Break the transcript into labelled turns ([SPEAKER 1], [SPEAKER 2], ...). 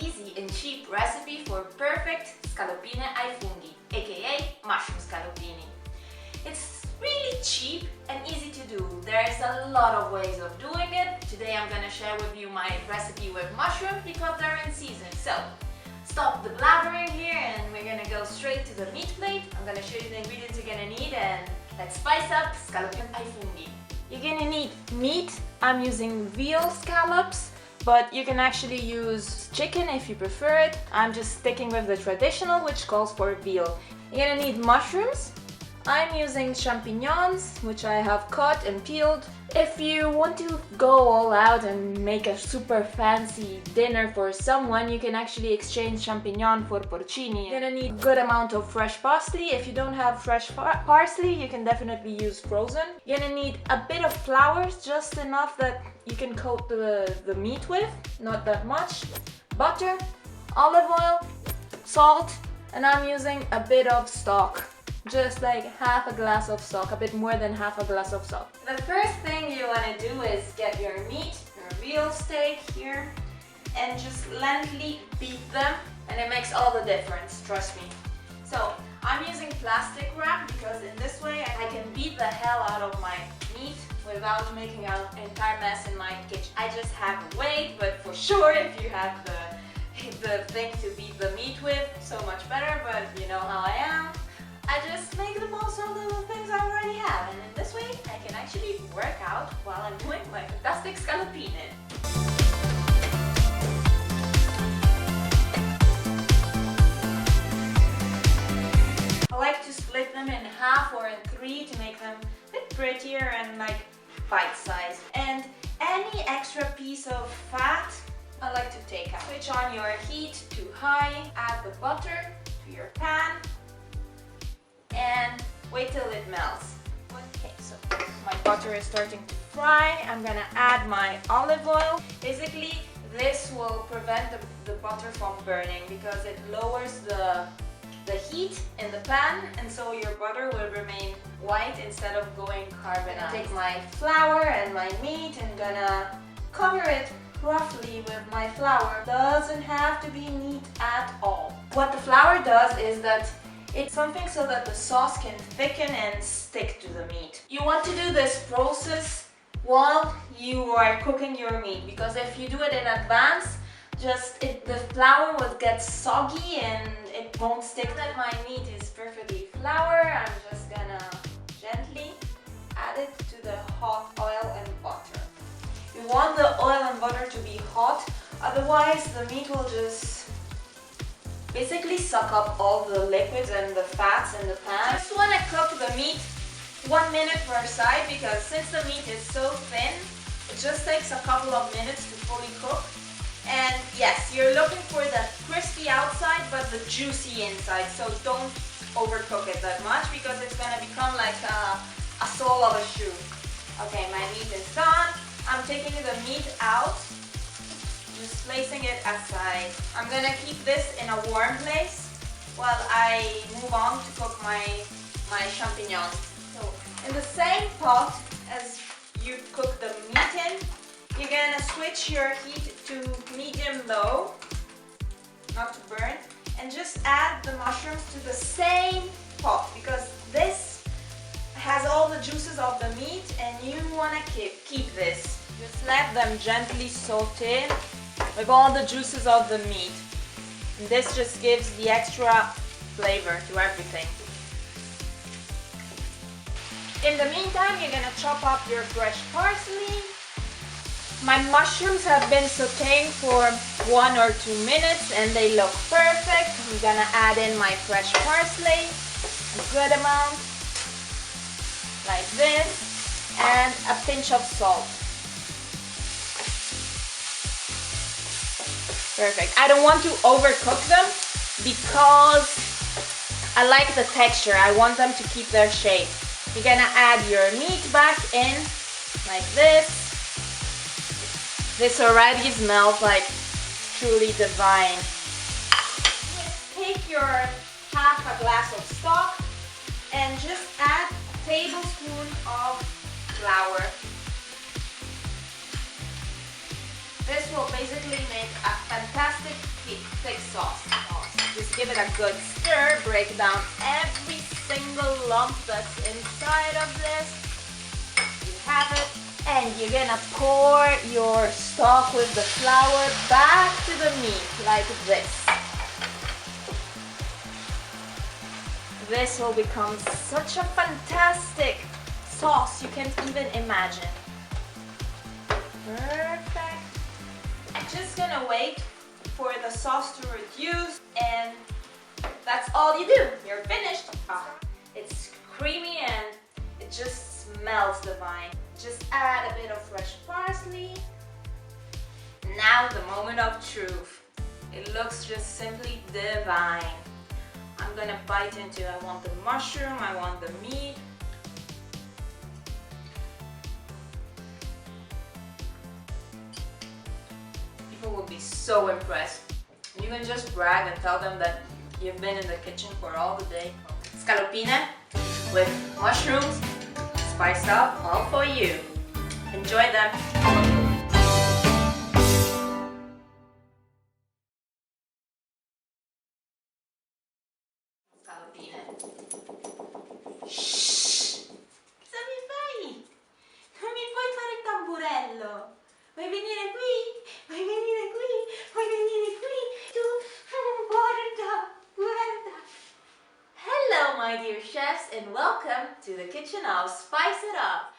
[SPEAKER 1] easy and cheap recipe for perfect scaloppine ai funghi, aka mushroom scaloppini. It's really cheap and easy to do. There's a lot of ways of doing it. Today I'm gonna share with you my recipe with mushrooms because they're in season. So stop the blabbering here and we're gonna go straight to the meat plate. I'm gonna show you the ingredients you're gonna need and let's spice up scaloppine ai funghi. You're gonna need meat. I'm using veal scallops, but you can actually use chicken if you prefer it. I'm just sticking with the traditional, which calls for veal. You're gonna need mushrooms. I'm using champignons, which I have cut and peeled. If you want to go all out and make a super fancy dinner for someone, you can actually exchange champignon for porcini. You're gonna need a good amount of fresh parsley. If you don't have fresh parsley, you can definitely use frozen. You're gonna need a bit of flour, just enough that you can coat the meat with, not that much. Butter, olive oil, salt, and I'm using a bit of stock. Just like half a glass of stock, a bit more than half a glass of stock. The first thing you want to do is get your meat, your veal steak here, and just lently beat them, and it makes all the difference, trust me. So I'm using plastic wrap because in this way I can beat the hell out of my meat without making an entire mess in my kitchen. I just have a weight, but for sure if you have the thing to beat the meat with, so much better, but you know how I am. I just make the most of the things I already have, and in this way I can actually work out while I'm doing my fantastic scaloppine. I like to split them in half or in three to make them a bit prettier and like bite-sized. And any extra piece of fat I like to take out. Switch on your heat to high, add the butter to your pan, and wait till it melts. Okay, so my butter is starting to fry. I'm gonna add my olive oil. Basically, this will prevent the butter from burning because it lowers the heat in the pan, and so your butter will remain white instead of going carbonized. I'm gonna take my flour and my meat and gonna cover it roughly with my flour. Doesn't have to be neat at all. What the flour does is that it's something so that the sauce can thicken and stick to the meat. You want to do this process while you are cooking your meat, because if you do it in advance, the flour will get soggy and it won't stick. Now that my meat is perfectly flour, I'm just gonna gently add it to the hot oil and butter. You want the oil and butter to be hot, otherwise the meat will just basically suck up all the liquids and the fats in the pan. Just want to cook the meat 1 minute per side, because since the meat is so thin, it just takes a couple of minutes to fully cook. And yes, you're looking for that crispy outside but the juicy inside, so don't overcook it that much because it's going to become like a sole of a shoe. Okay, my meat is done. I'm taking the meat out, just placing it aside. I'm gonna keep this in a warm place while I move on to cook my champignons. So in the same pot as you cook the meat in, you're gonna switch your heat to medium-low, not to burn, and just add the mushrooms to the same pot, because this has all the juices of the meat and you wanna keep this. Just let them gently saute with all the juices of the meat. And this just gives the extra flavor to everything. In the meantime, you're gonna chop up your fresh parsley. My mushrooms have been sauteing for 1 or 2 minutes and they look perfect. I'm gonna add in my fresh parsley, a good amount, like this, and a pinch of salt. Perfect. I don't want to overcook them because I like the texture. I want them to keep their shape. You're gonna add your meat back in like this. This already smells like truly divine. Take your half a glass of stock and just add a tablespoon of flour. This will basically make a fantastic thick sauce. Just give it a good stir, break down every single lump that's inside of this. You have it. And you're gonna pour your stock with the flour back to the meat like this. This will become such a fantastic sauce you can't even imagine. Perfect. I'm just gonna wait for the sauce to reduce, and that's all you do. You're finished. It's creamy and it just smells divine. Just add a bit of fresh parsley. Now the moment of truth. It looks just simply divine. I'm gonna bite into it. I want the mushroom, I want the meat. People will be so impressed. You can just brag and tell them that you've been in the kitchen for all the day. Scaloppine with mushrooms, spiced up, all for you. Enjoy them. Scaloppine. Shhh! Cosa mi fai? Non mi puoi fare il tamburello. Vuoi venire qui? Vuoi venire qui? Vuoi venire qui? Tu, guarda, guarda. Hello, my dear chefs, and welcome to the kitchen of Spice It Up.